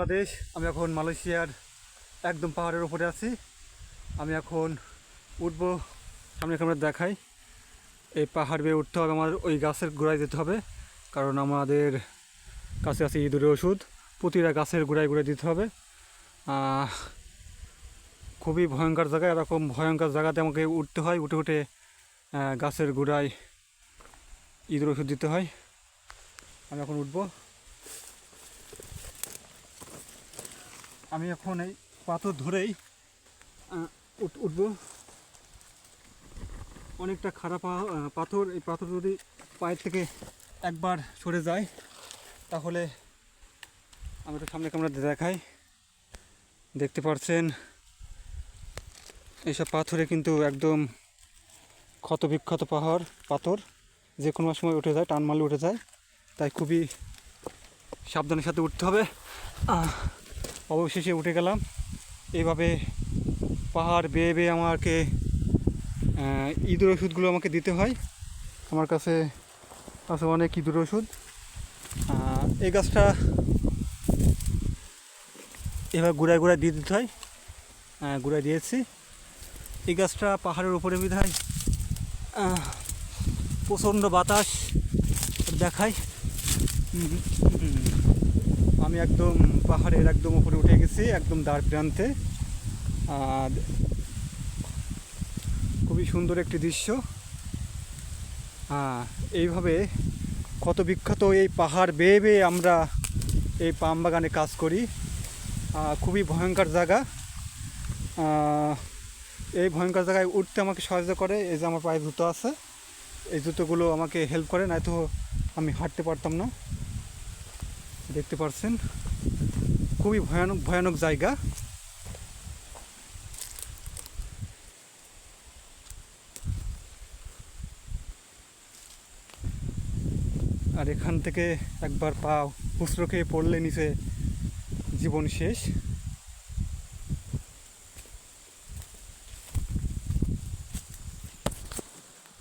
বাংলাদেশ। আমি এখন মালয়েশিয়ার একদম পাহাড়ের উপরে আছি। আমি এখন উঠব, সামনে ক্যামেরা দেখাই। এই পাহাড় বেয়ে উঠতে হবে, আমার ওই গাছের গোড়ায় যেতে হবে, কারণ আমাদের কাছে আছে ইঁদুরের ওষুধ। প্রতিটা গাছের গোড়ায় গোড়ায় দিতে হবে। খুবই ভয়ঙ্কর জায়গা, এরকম ভয়ঙ্কর জায়গাতে আমাকে উঠতে হয়। উঠে উঠে গাছের গোড়ায় ইঁদুর ওষুধ দিতে হয়। আমি এখন উঠব। আমি এখন এই পাথর ধরেই উঠব। অনেকটা খারাপ পাথর। এই পাথর যদি পায়ের থেকে একবার সরে যায় তাহলে, আমি তো সামনে ক্যামেরা দেখাই, দেখতে পাচ্ছেন এইসব পাথরে কিন্তু একদম ক্ষতবিক্ষত পাথর যে কোনো সময় উঠে যায়, টান মারলে উঠে যায়। তাই খুবই সাবধানের সাথে উঠতে হবে। অবশেষে উঠে গেলাম। এইভাবে পাহাড় বেয়ে বেয়ে আমাকে ইঁদুর ওষুধগুলো আমাকে দিতে হয়। আমার কাছে আছে অনেক ইঁদুর ওষুধ। এই গাছটা এবার গুড়ায় গুড়ায় দিয়ে দিতে হয়। গুড়ায় দিয়েছি। এই গাছটা পাহাড়ের উপরে বিধায় প্রচণ্ড বাতাস দেখায়। আমি একদম পাহাড়ের একদম উপরে উঠে গেছি, একদম দ্বার প্রান্তে। আর খুবই সুন্দর একটি দৃশ্য। এইভাবে কত বিখ্যাত এই পাহাড় বেয়ে বেয়ে আমরা এই পাম বাগানে কাজ করি। খুবই ভয়ঙ্কর জায়গা। এই ভয়ঙ্কর জায়গায় উঠতে আমাকে সাহায্য করে এই যে আমার পায়ে জুতো আছে, এই জুতোগুলো আমাকে হেল্প করে, নয়তো আমি হাঁটতে পারতাম না। দেখতে পাচ্ছেন খুবই ভয়ানক ভয়ানক জায়গা। আর এখান থেকে একবার পা হুঁচড়ো খেয়ে পড়লে নিচে জীবন শেষ।